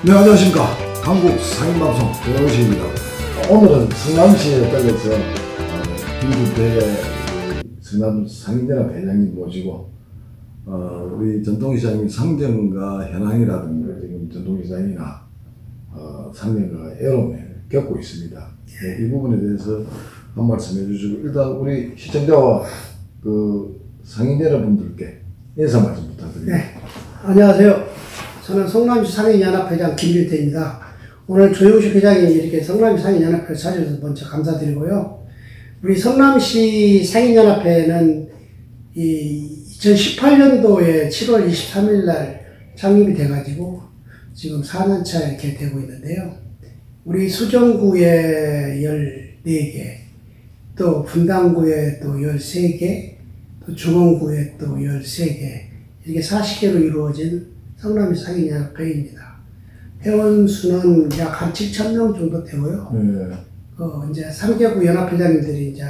네, 안녕하십니까. 한국 상인방송 조영식입니다. 오늘은 성남시에 떨려서 김주태 성남 상인연합 회장님 모시고 우리 전통시장님 상정과 현황이라든가 지금 전통시장이나 상정과 애로움을 겪고 있습니다. 네, 이 부분에 대해서 한 말씀 해주시고, 일단 우리 시청자와 그 상인 여러분들께 인사 말씀 부탁드립니다. 네, 안녕하세요. 저는 성남시 상인연합회장 김주태입니다. 오늘 조영식 회장님이 이렇게 성남시 상인연합회를 찾아주셔서 먼저 감사드리고요. 우리 성남시 상인연합회는 2018년도에 7월 23일 날 창립이 돼가지고 지금 4년차 이렇게 되고 있는데요. 우리 수정구에 14개, 또 분당구에 또 13개, 또 중원구에 또 13개, 이렇게 40개로 이루어진 성남시 상인연합회입니다. 회원 수는 약 한 7,000명 정도 되고요. 이제 3개구 연합회장님들이 이제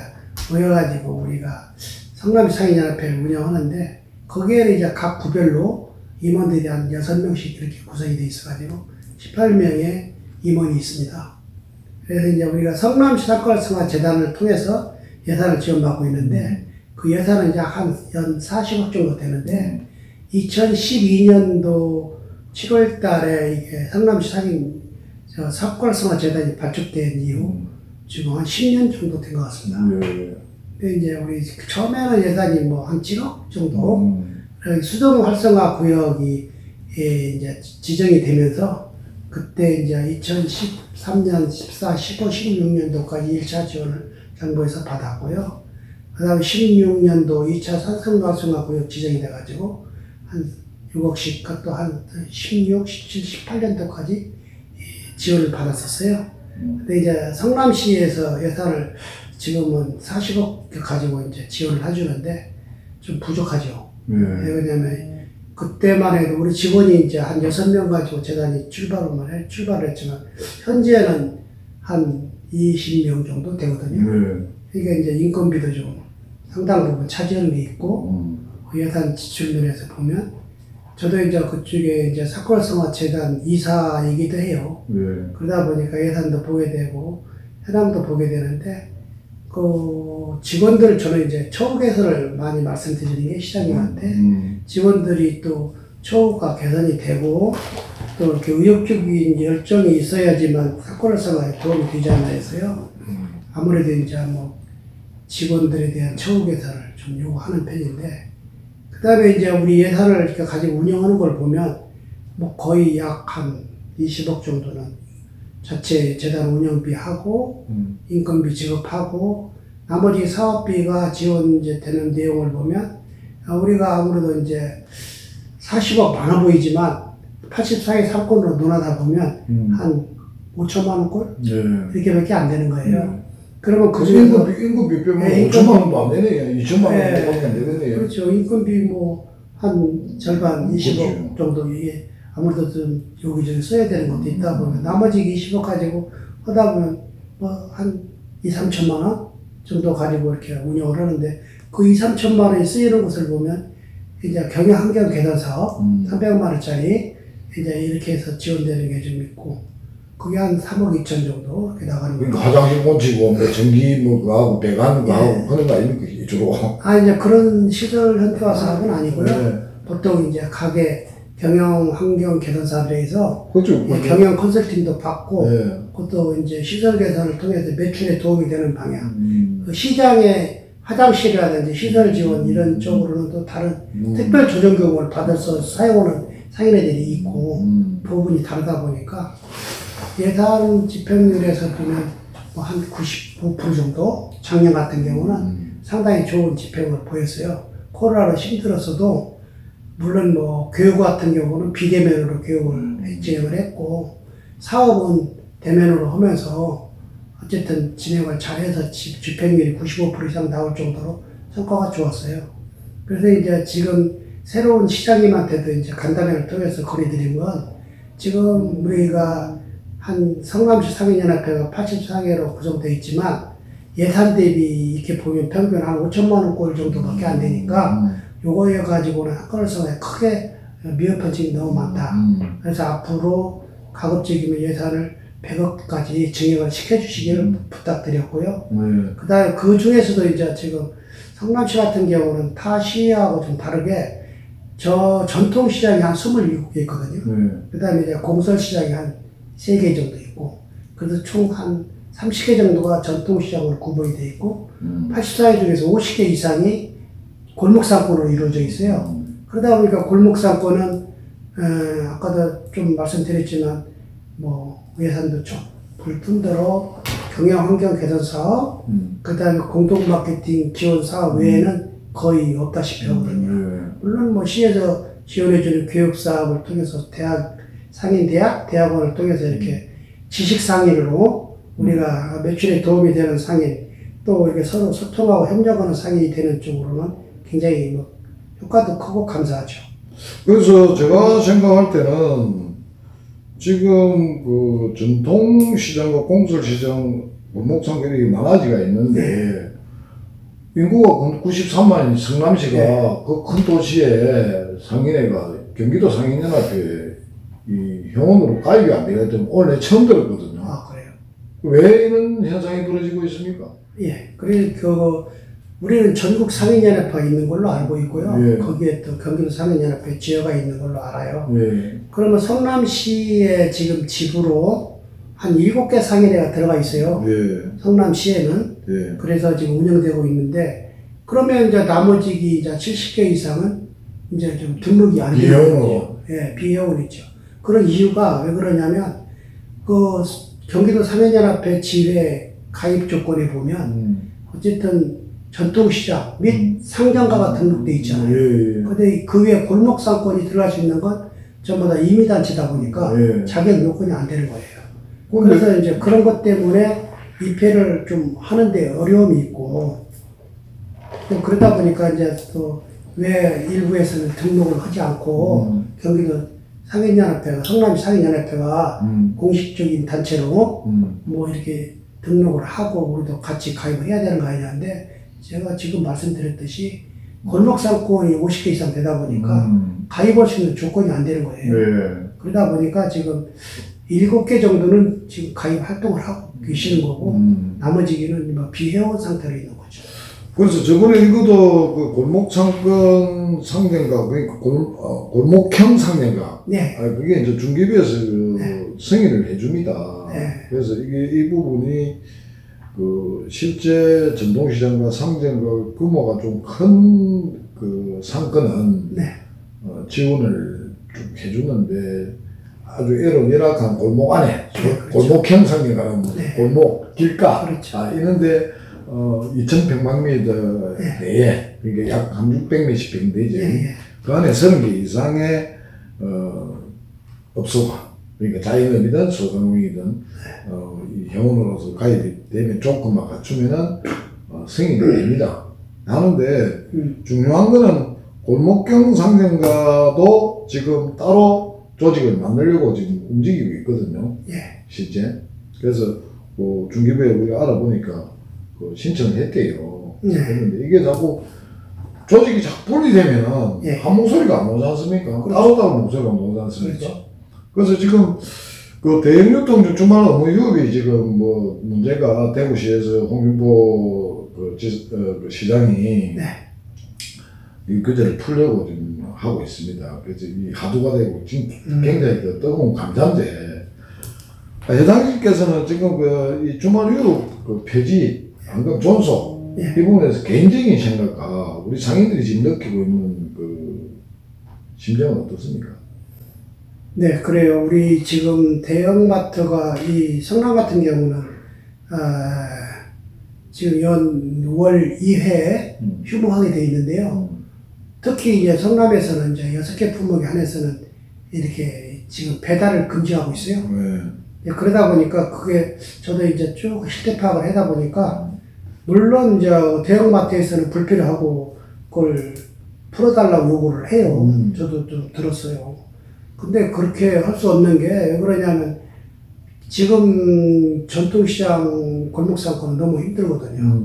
모여가지고 우리가 성남시 상인연합회를 운영하는데, 거기에는 이제 각 구별로 임원들이 한 6명씩 이렇게 구성이 되어 있어가지고 18명의 임원이 있습니다. 그래서 이제 우리가 성남시 사건활성화 재단을 통해서 예산을 지원받고 있는데, 그 예산은 이제 한 연 40억 정도 되는데, 2012년도 7월 달에 이게 성남시 사건활성화 재단이 발족된 이후 지금 한 10년 정도 된 것 같습니다. 근데 이제 우리 처음에는 예산이 뭐 한 7억 정도, 수동 활성화 구역이 이제 지정이 되면서 그때 이제 2013년, 14, 15, 16년도까지 1차 지원을 정부에서 받았고요. 그 다음에 16년도 2차 산성 활성화 구역 지정이 돼가지고 한 6억씩, 또 한 16, 17, 18년도까지 지원을 받았었어요. 근데 이제 성남시에서 예산을 지금은 40억 가지고 이제 지원을 해주는데 좀 부족하죠. 왜냐면 그때만 해도 우리 직원이 이제 한 6명 가지고 재단이 출발을 했지만 현재는 한 20명 정도 되거든요. 그러니까 이제 인건비도 좀 상당 부분 차지하는 게 있고, 예산 지출 면에서 보면 저도 이제 그쪽에 이제 사건활성화 재단 이사이기도 해요. 그러다 보니까 예산도 보게 되고 현황도 보게 되는데, 그 직원들 저는 이제 처우 개선을 많이 말씀드리는 게 시장님한테, 직원들이 또 처우가 개선이 되고 또 이렇게 의욕적인 열정이 있어야지만 사건활성화에 도움이 되지 않나 해서요. 아무래도 이제 뭐 직원들에 대한 처우 개선을 좀 요구하는 편인데, 그 다음에 이제 우리 예산을 이렇게 가지고 운영하는 걸 보면 뭐 거의 약 한 20억 정도는 자체 재단 운영비하고 인건비 지급하고, 나머지 사업비가 지원 이제 되는 내용을 보면 우리가 아무래도 이제 40억 많아 보이지만 84개 상권으로 논하다 보면 한 5천만 원꼴? 이렇게밖에 안 되는 거예요. 그러면 그 중에서 인건비 빼면 5천만 원도 안 되네요. 2천만 원밖에 안 되겠네요. 그렇죠. 인건비 뭐 한 절반 20억 정도, 이게 아무래도 좀 여기저기 써야 되는 것도 있다 보면 나머지 20억 가지고 하다 보면 뭐 한 2, 3천만 원 정도 가지고 이렇게 운영을 하는데, 그 2, 3천만 원이 쓰이는 것을 보면 이제 경영환경 개선 사업 300만 원짜리 이제 이렇게 해서 지원되는 게 좀 있고, 그게 한 3억 2천 정도 이렇게 나가는 거예요. 그러니까 화장실 꽂히고 뭐 전기 뭐 그거하고 배관 그거하고 하는 거 아닙니까 주로? 이제 그런 시설 현대화 사업은 아니고요. 보통 이제 가게 경영 환경 개선 사업에서 그렇죠. 경영 컨설팅도 받고, 그것도 이제 시설 개선을 통해서 매출에 도움이 되는 방향. 그 시장의 화장실이라든지 시설 지원 이런 쪽으로는 또 다른 특별 조정 교육을 받아서 사용하는 상인애들이 있고, 부분이 다르다 보니까 예산 집행률에서 보면 뭐 한 95% 정도, 작년 같은 경우는 상당히 좋은 집행을 보였어요. 코로나로 힘들었어도 물론 뭐 교육 같은 경우는 비대면으로 교육을 진행을 했고, 사업은 대면으로 하면서 어쨌든 진행을 잘해서 집행률이 95% 이상 나올 정도로 성과가 좋았어요. 그래서 이제 지금 새로운 시장님한테도 이제 간담회를 통해서 건의드린 건, 지금 우리가 한 성남시 상인연합회가 84개로 구성되어 있지만 예산 대비 이렇게 보면 평균 한 5천만 원꼴 정도밖에 안 되니까 요거에 가지고는 학과로서 크게 미흡한 점이 너무 많다. 그래서 앞으로 가급적이면 예산을 100억까지 증액을 시켜주시기를 부탁드렸고요. 그 다음에 그 중에서도 이제 지금 성남시 같은 경우는 타 시하고 좀 다르게 저 전통시장이 한 27개 있거든요. 그 다음에 이제 공설시장이 한 3개 정도 있고, 그래서 총 한 30개 정도가 전통시장으로 구분이 되어 있고, 84개 중에서 50개 이상이 골목상권으로 이루어져 있어요. 그러다 보니까 골목상권은, 아까도 좀 말씀드렸지만, 뭐, 예산도 좀 불푼대로 경영환경 개선 사업, 그 다음에 공동마케팅 지원 사업 외에는 거의 없다시피 하거든요. 물론 뭐 시에서 지원해주는 교육사업을 통해서 대학원을 통해서 이렇게 지식상인으로 우리가 매출에 도움이 되는 상인, 또 이렇게 서로 소통하고 협력하는 상인이 되는 쪽으로는 굉장히 뭐 효과도 크고 감사하죠. 그래서 제가 생각할 때는 지금 그 전통시장과 공설시장 골목상권이 나눠지가 있는데 인구가 93만인 성남시가 그 큰 도시에 상인회가 경기도 상인연합회 이 회원으로 가입이 안 되기 때문에 오늘 처음 들었거든요. 아, 그래요? 왜 이런 현상이 벌어지고 있습니까? 예. 그리고 우리는 전국 상인연합회가 있는 걸로 알고 있고요. 거기에 또 경기도 상인연합회 지회가 있는 걸로 알아요. 그러면 성남시에 지금 지부로 한 7개 상인회가 들어가 있어요. 성남시에는. 그래서 지금 운영되고 있는데, 그러면 이제 나머지 이제 70개 이상은 이제 좀 등록이 안 되는 거죠. 비회원이죠. 그런 이유가 왜 그러냐면, 그 경기도 상인연합회 지회 가입 조건에 보면, 어쨌든 전통시장 및 상점가가 등록돼 있잖아요. 근데 그 외에 골목상권이 들어갈 수 있는 건 전부 다 임의단체다 보니까 자격 요건이 안 되는 거예요. 그래서 이제 그런 것 때문에 입회를 좀 하는데 어려움이 있고, 또 그러다 보니까 이제 또 왜 일부에서는 등록을 하지 않고 경기도 상인연합회가, 성남시 상인연합회가 공식적인 단체로 뭐 이렇게 등록을 하고 우리도 같이 가입을 해야 되는 거 아니냐는데, 제가 지금 말씀드렸듯이 골목상권이 50개 이상 되다 보니까 가입할 수 있는 조건이 안 되는 거예요. 그러다 보니까 지금 7개 정도는 지금 가입 활동을 하고 계시는 거고, 나머지는 뭐 비회원 상태로 있는 거죠. 그래서 저번에 이것도 그 골목상권 상대인가, 그러니까 골목형 상대인가. 그게 이제 중개비에서 그 승인을 해줍니다. 그래서 이 부분이 그 실제 전통시장과 상점과 규모가 좀 큰 그 상권은 지원을 좀 해주는데, 아주 열악한 골목 안에 골목형 상점이라는 골목 길가 있는데 2,100만미터 내에, 그러니까 약 한 600몇십 평 되죠. 그 안에 30개 이상의 업소가, 그러니까 자영업이든 소상공인이든 이 회원으로서 가입이 되면 조건만 갖추면은 승인이 됩니다. 하는데 중요한 거는 골목형 상점가도 지금 따로 조직을 만들려고 지금 움직이고 있거든요. 실제. 그래서 뭐 중개부에 우리가 알아보니까 그 신청을 했대요. 했는데 이게 자꾸 조직이 자꾸 분리되면은 한 목소리가 안 나오지 않습니까? 따로따로 목소리가 안 나오지 않습니까? 그래서 지금 그 대형유통 주말 업무 유업이 지금 뭐 문제가 대구시에서 홍준보 그 시장이 이 규제를 풀려고 지금 하고 있습니다. 그래서 이 하도가 되고 지금 굉장히 그 뜨거운 감자인데, 회장님께서는 지금 그 이 주말 유업 그 폐지, 안금 존속 이 부분에서 개인적인 생각과 우리 상인들이 지금 느끼고 있는 그 심정은 어떻습니까? 네, 그래요. 우리 지금 대형마트가 이 성남 같은 경우는 지금 연 2회 휴무하게 돼 있는데요. 특히 이제 성남에서는 이제 6개 품목에 한해서는 이렇게 지금 배달을 금지하고 있어요. 그러다 보니까 그게 저도 이제 쭉 실태 파악을 하다 보니까, 물론 이제 대형마트에서는 불필요하고 그걸 풀어달라고 요구를 해요. 저도 좀 들었어요. 근데 그렇게 할 수 없는 게 왜 그러냐면, 지금 전통시장 골목상권은 너무 힘들거든요.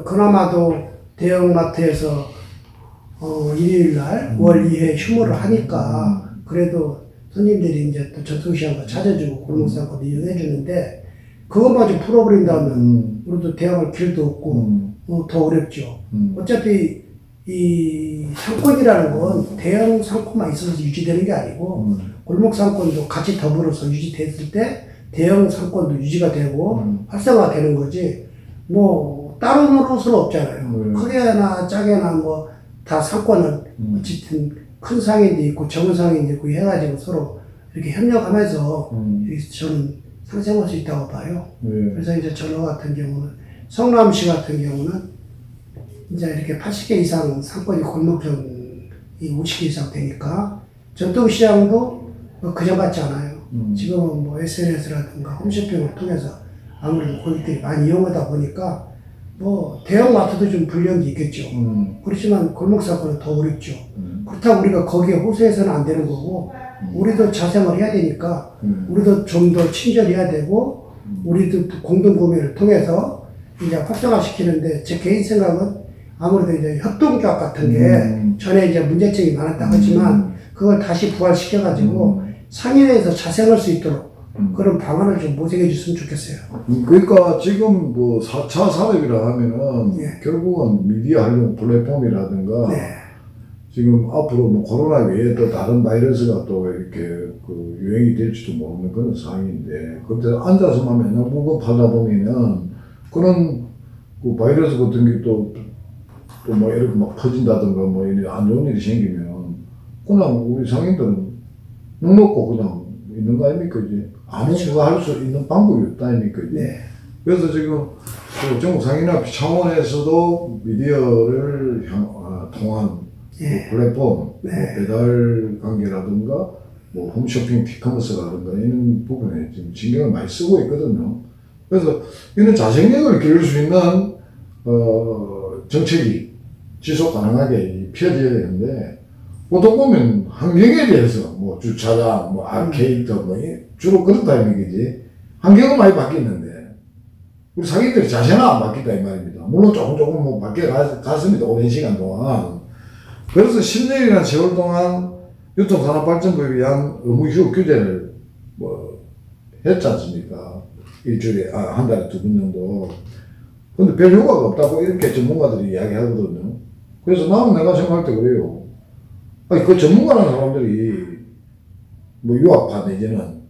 그나마도 대형마트에서 일요일날 월 2회 휴무를 하니까 그래도 손님들이 이제 또 전통시장도 찾아주고 골목상권도 이용해 주는데 그것마저 풀어버린다면 우리도 대응할 길도 없고 더 어렵죠. 어차피 이 상권이라는 건 대형 상권만 있어서 유지되는 게 아니고 골목 상권도 같이 더불어서 유지됐을 때 대형 상권도 유지가 되고 활성화되는 거지 뭐 따로 노는 수는 없잖아요. 크게나 작게나 뭐 다 상권은 어쨌든 큰 상인도 있고 적은 상인도 있고 해가지고 서로 이렇게 협력하면서 저는 상생할 수 있다고 봐요. 그래서 이제 저너 같은 경우는 성남시 같은 경우는 이제 이렇게 80개 이상 상권이 골목점이 50개 이상 되니까 전통시장도 그전 같지 않아요. 지금은 뭐 SNS라든가 홈쇼핑을 통해서 아무래도 고객들이 많이 이용하다 보니까 뭐 대형마트도 좀 불리한 게 있겠죠. 그렇지만 골목상권은 더 어렵죠. 그렇다고 우리가 거기에 호소해서는 안 되는 거고 우리도 자생을 해야 되니까 우리도 좀 더 친절해야 되고 우리도 공동구매를 통해서 이제 활성화시키는데 제 개인 생각은 아무래도 이제 협동조합 같은 게 전에 이제 문제점이 많았다고 하지만 그걸 다시 부활시켜가지고 상인에서 자생할 수 있도록 그런 방안을 좀 모색해 줬으면 좋겠어요. 그러니까 지금 뭐 4차 산업이라 하면은 결국은 미디어 활용 플랫폼이라든가 지금 앞으로 뭐 코로나 외에 또 다른 바이러스가 또 이렇게 그 유행이 될지도 모르는 그런 상황인데 그때 앉아서만 맨날 물건 팔다 보면은 그런 그 바이러스 같은 게 또 뭐 이렇게 막 퍼진다든가 뭐 이런 안 좋은 일이 생기면 그냥 우리 상인들은 눈 먹고 그냥 있는 거 아닙니까 이제 아무거나 할 수 있는 방법이 없다 아닙니까 이제. 그래서 지금 그 전국 상인협회 차원에서도 미디어를 통한 그 플랫폼, 뭐 배달 관계라든가 뭐 홈쇼핑, 피커머스라든가 이런 부분에 지금 신경을 많이 쓰고 있거든요. 그래서 이런 자생력을 기를 수 있는 정책이 지속 가능하게 펴져야 되는데 보통 보면 환경에 대해서 뭐 주차장, 뭐 아케이드 뭐 주로 그렇다는 얘기지. 환경은 많이 바뀌었는데 우리 상인들이 자세는 안 바뀌었다 이 말입니다. 물론 조금 뭐 갔습니다. 오랜 시간 동안. 그래서 10년이라는 세월 동안 유통산업발전부에 의한 의무휴업 규제를 뭐 했지 않습니까? 일주일에 한 달에 2번 정도. 근데 별 효과가 없다고 이렇게 전문가들이 이야기하거든요. 그래서 나는 내가 생각할 때 그래요. 아니 그 전문가라는 사람들이 뭐 유학파 내지는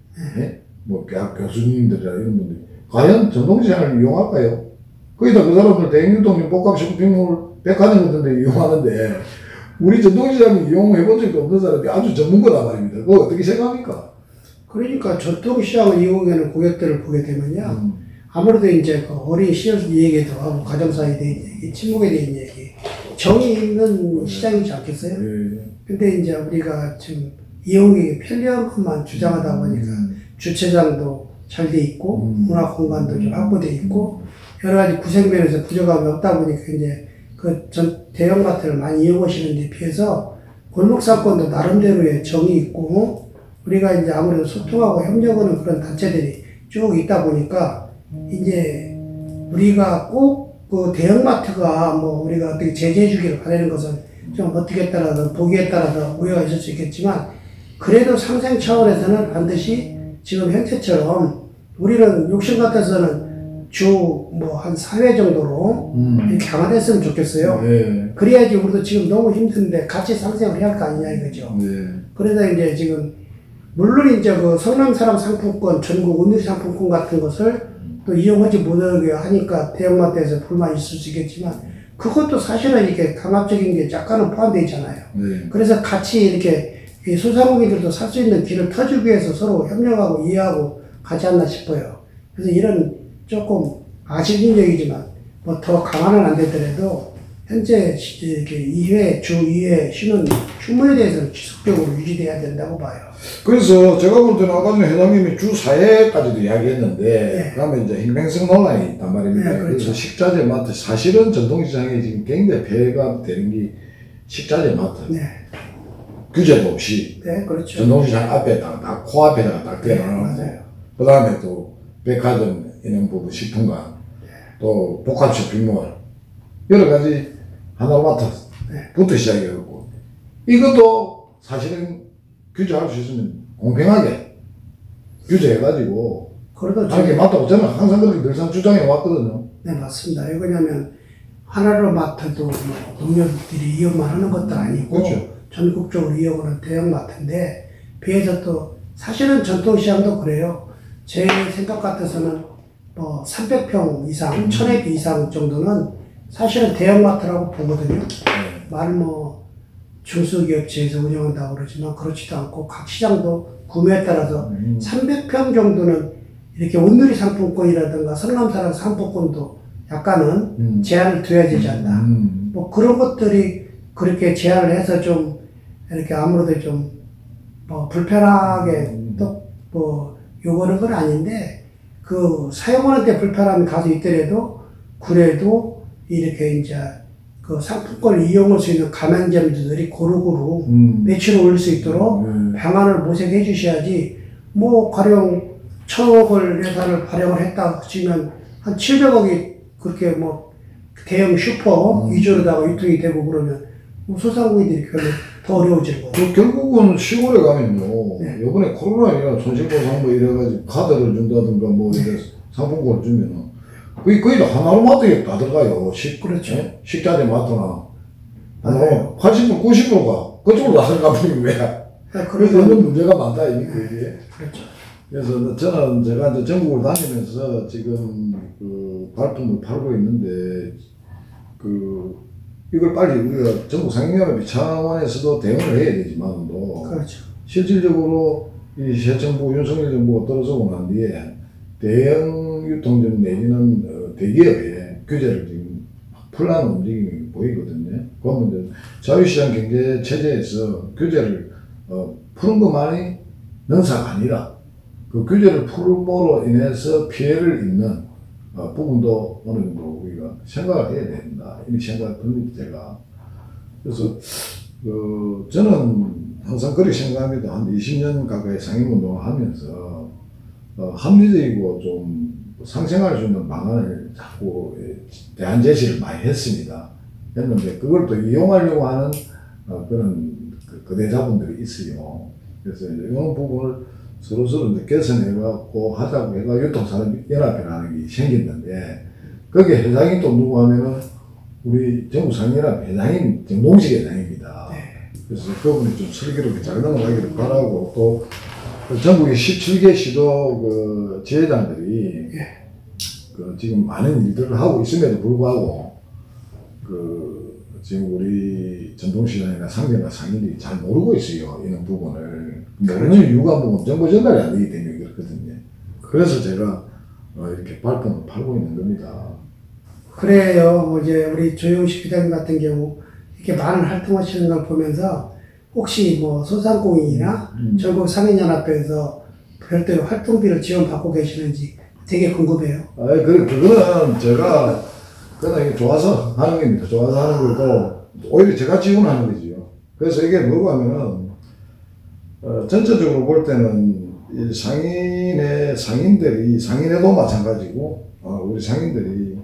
뭐 대학 교수님들이나 이런 분들이 과연 전통시장을 이용할까요? 거기다 그 사람들 대행유통용 복합 쇼핑몰 백화점 같은 데 이용하는데 우리 전통시장을 이용해본 적도 없는 사람이 아주 전문가단 말입니다. 그거 어떻게 생각합니까? 그러니까 전통시장을 이용하는 고객들을 보게 되면요. 아무래도 이제 그 어린 시절 얘기도 하고 가정사에 대한 얘기, 친목에 대한 얘기, 정이 있는 시장이지 않겠어요? 근데 이제 우리가 지금 이용이 편리한 것만 주장하다 보니까 주차장도 잘 돼 있고 문화 공간도 좀 확보돼 있고 여러 가지 구색면에서 부족함이 없다 보니까 이제 그 대형마트를 많이 이용하시는 데 비해서 골목상권도 나름대로의 정이 있고 우리가 이제 아무래도 소통하고 협력하는 그런 단체들이 쭉 있다 보니까 이제 우리가 꼭 그 대형마트가 뭐 우리가 어떻게 제재해주기를 바라는 것은 좀 어떻게 따라서 보기에 따라서 오해가 있을 수 있겠지만 그래도 상생 차원에서는 반드시 지금 현재처럼 우리는 욕심 같아서는 주 뭐 한 4회 정도로 이렇게 강화됐으면 좋겠어요. 그래야지 우리도 지금 너무 힘든데 같이 상생을 해야 할 거 아니냐 이거죠. 그래서 이제 지금 물론 이제 그 성남사랑 상품권, 전국 온누리 상품권 같은 것을 또 이용하지 못하게 하니까 대형마트에서 불만이 있을 수 있겠지만 그것도 사실은 이렇게 강압적인 게 약간은 포함되어 있잖아요. 그래서 같이 이렇게 소상공인들도 살 수 있는 길을 터주기 위해서 서로 협력하고 이해하고 가지 않나 싶어요. 그래서 이런 조금 아쉬운 얘기지만 뭐 더 강화는 안 되더라도 현재 이렇게 주 2회 쉬는 휴무에 대해서는 지속적으로 유지돼야 된다고 봐요. 그래서 제가 볼 때는 아까 전에 회장님이 주 4회까지도 이야기했는데 그다음에 이제 행정성 논란이 있단 말입니다. 그렇죠. 그래서 식자재 마트 사실은 전통시장에 지금 굉장히 폐해가 되는 게 식자재 마트. 규제도 없이 그렇죠. 전통시장 앞에다가 딱 코앞에다가 딱 대놓고 그 다음에 또 백화점 이런 부분 식품관 또 복합 쇼핑몰 여러 가지 하나로마트부터 시작해갖고 이것도 사실은 규제할 수 있으면 공평하게 규제해가지고 그래도 하는 게 맞다고 저는 항상 그렇게 늘상 주장해 왔거든요. 네, 맞습니다. 왜냐하면 하나로 맡아도 뭐 농협들이 이용만 하는 것도 아니고 그렇죠. 전국적으로 이용하는 대형마트인데 비해서 또 사실은 전통시장도 그래요. 제 생각 같아서는 뭐 300평 이상, 1000회 이상 정도는 사실은 대형마트라고 보거든요. 말 뭐 중소기업체에서 운영한다고 그러지만 그렇지도 않고 각 시장도 구매에 따라서 300평 정도는 이렇게 온누리 상품권이라든가 성남사랑 상품권도 약간은 제한을 둬야 되지 않나. 뭐 그런 것들이 그렇게 제한을 해서 좀 이렇게 아무래도 좀 뭐 불편하게 또 뭐 요구하는 건 아닌데 그 사용하는 데 불편함이 다소 있더라도 그래도 이렇게 이제 그 상품권을 이용할 수 있는 가맹점들이 고루고루 매출을 올릴 수 있도록 방안을 모색해 주셔야지 뭐 가령 1000억을 예산을 발행을 했다 치면 한 700억이 그렇게 뭐 대형 슈퍼 위주로다가 유통이 되고 그러면 뭐 소상공인들이 별로 더 어려워질 거고. 결국은 시골에 가면요. 네. 요번에 코로나19나 손실보상 뭐 이래가지고 카드를 준다든가 뭐 이래 상품권을 주면은 거의 다 하나로마트에 다 들어가요. 그렇죠. 식자재 마트나. 맞아요. 80% 90%가 그쪽으로 다 들어가버리면 왜? 그래서 이런 문제가 많다 이게. 그렇죠. 그래서 저는 제가 이제 전국을 다니면서 지금 그 발품을 팔고 있는데 이걸 빨리 우리가 전국 상인연합회 차원에서도 대응을 해야 되지만도 그렇죠. 실질적으로 이 새 정부 윤석열 정부가 들어서고 난 뒤에 대형 유통점 내지는 대기업에 규제를 지금 풀라는 움직임이 보이거든요. 그러면 이제 자유시장 경제 체제에서 규제를 푸는 것만이 능사가 아니라 그 규제를 풀음으로 인해서 피해를 입는 부분도 어느 정도 우리가 생각을 해야 된다. 이런 생각을 듭니다, 제가. 그래서, 저는 항상 그렇게 생각합니다. 한 20년 가까이 상임운동을 하면서, 합리적이고 좀 상생할 수 있는 방안을 자꾸 대안 제시를 많이 했습니다. 했는데, 그걸 또 이용하려고 하는 그런 거래자분들이 있어요. 그래서 이런 부분을 서로서로 이제 개선해갖고 하자고 해가 유통산업연합회라는 게 생겼는데, 거기에 회장이 또 누구 하면은 우리 전국상인연합회 회장인 정동식 회장입니다. 그래서 그분이 좀 슬기롭게 잘 넘어가기를 바라고, 또 전국의 17개 시도 그 지회장들이 지금 많은 일들을 하고 있음에도 불구하고 지금 우리 전동시장이나 상대나 상인들이 잘 모르고 있어요. 이런 부분을. 모르는 이유가 뭐 정보 전달이 안 되기 때문에 그렇거든요. 그래서 제가 이렇게 발품을 팔고 있는 겁니다. 그래요. 이제 우리 조영식 기자님 같은 경우 이렇게 많은 활동하시는 걸 보면서 혹시 뭐 소상공인이나 전국 상인연합회에서 별도로 활동비를 지원받고 계시는지 되게 궁금해요. 그거는 제가 그냥 좋아서 하는 겁니다. 좋아서 하는 거고, 오히려 제가 지원하는 거지요. 그래서 이게 뭐가 하면은, 전체적으로 볼 때는 이 상인에도 마찬가지고, 우리 상인들이,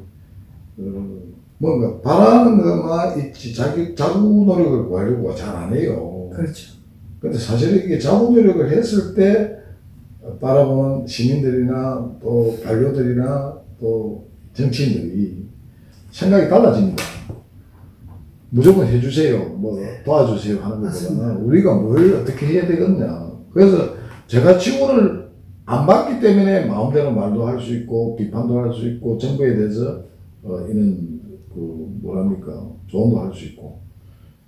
뭔가 바라는 것만 있지, 자구 노력을 구하려고 잘 안 해요. 그렇죠. 근데 사실 이게 자구 노력을 했을 때, 바라보는 시민들이나 또 관료들이나 또 정치인들이 생각이 달라집니다. 무조건 해주세요, 뭐 도와주세요 하는 것보다는 우리가 뭘 어떻게 해야 되겠냐. 그래서 제가 지원을 안 받기 때문에 마음대로 말도 할 수 있고 비판도 할 수 있고 정부에 대해서 이런 조언도 할 수 있고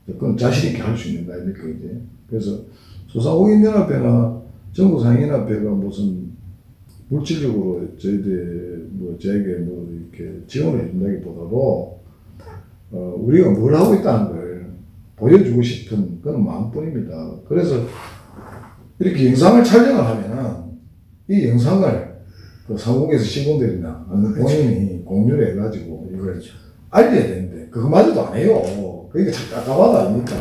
그건 자신 있게 할 수 있는 거 아닙니까 이제. 그래서 소상공인연합회나 전국상인연합회가 무슨 물질적으로 저에게 이렇게 지원을 해준다기보다도, 우리가 뭘 하고 있다는 걸 보여주고 싶은 그런 마음뿐입니다. 그래서 이렇게 영상을 촬영을 하면은, 이 영상을 상국에서 시군들이나 본인이 공유를 해가지고, 이걸 알려야 되는데, 그거마저도 안 해요. 그러니까 참 깝깝하다 아닙니까?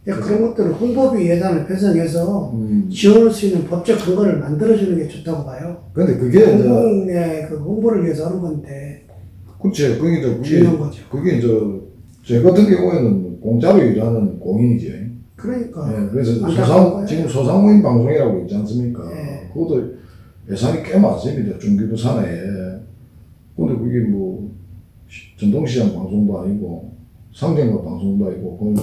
그런 것들은 홍보비 예산을 편성해서 지원할 수 있는 법적 근거를 만들어주는 게 좋다고 봐요. 근데 그게 공공의 그 홍보를 위해서 하는 건데. 그치, 중요한 거죠. 그게 저 같은 경우에는 공짜로 일하는 공인이지. 그러니까. 예, 그래서 안타까운 거예요. 지금 소상공인 방송이라고 있지 않습니까? 예. 그것도 예산이 꽤 많습니다. 중기부 산하에. 근데 그게 뭐 전동시장 방송도 아니고 상점가 방송도 아니고 그건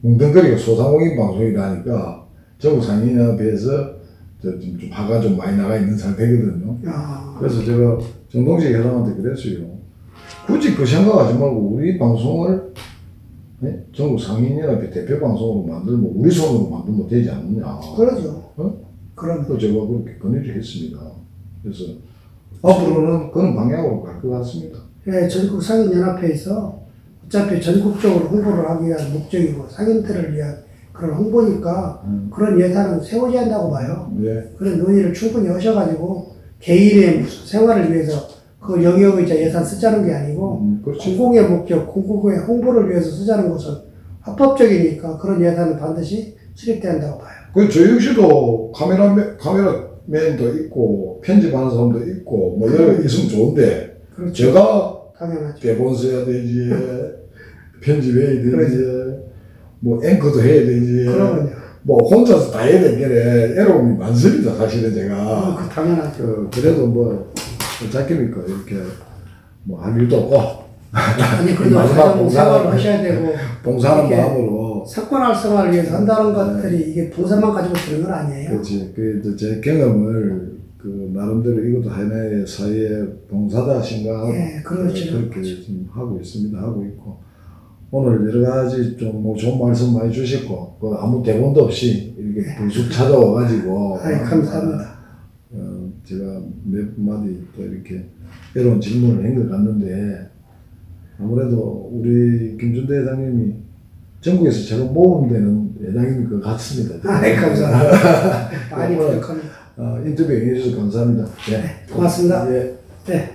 뭉텅거리가 소상공인 방송이라니까 전국 상인에 비해서 좀 화가 좀 많이 나가 있는 상태거든요. 그래서 제가 정동식 회장한테 그랬어요. 굳이 그 생각하지 말고 우리 방송을 전국 상인연합회 대표 방송으로 만들면 우리 손으로 만들면 되지 않느냐. 그러죠. 그래서 제가 그렇게 건의를 했습니다. 그래서 앞으로는 그런 방향으로 갈 것 같습니다. 예, 전국 상인연합회에서 어차피 전국적으로 홍보를 하기 위한 목적이고 상인들을 위한 그런 홍보니까 그런 예산은 세워야 한다고 봐요. 네. 그런 논의를 충분히 하셔가지고 개인의 무슨 생활을 위해서 그 영역의자 예산 쓰자는 게 아니고 그렇죠. 공공의 목적, 공공의 홍보를 위해서 쓰자는 것은 합법적이니까 그런 예산은 반드시 수립돼야 한다고 봐요. 저 역시도 카메라맨도 있고 편집하는 사람도 있고 뭐 여러 있으면 좋은데 그렇죠. 제가 당연하죠. 대본 써야 되지 편집해야 되지 그렇죠. 뭐 앵커도 해야 되지 그러면요. 뭐 혼자서 다 해야 되는 게 애로움이 많습니다 사실은 제가. 그 당연하죠. 그래도 뭐 어차피니까 이렇게 뭐 할 일도 없고 아니 그래도 마지막 가정 생활을 하셔야 되고 봉사하는 이렇게 마음으로. 사건 활성화를 위해서 한다는 것들이 이게 봉사만 가지고 되는 건 아니에요. 그렇지. 그래도 제 경험을 그 나름대로 이것도 하나의 사회의 봉사다 생각하고 예, 그렇죠. 그렇게 지금 하고 있습니다. 하고 있고 오늘 여러 가지 좀 뭐 좋은 말씀 많이 주셨고 그 아무 대본도 없이 이렇게 불쑥 찾아와가지고 감사합니다. 제가 몇 마디 또 이렇게 새로운 질문을 한 것 같는데 아무래도 우리 김준대 회장님이 전국에서 제가 모험되는 회장님인 것 같습니다. 감사합니다. 많이 부족합니다. 인터뷰 해주셔서 감사합니다. 네. 고맙습니다. 예. 네.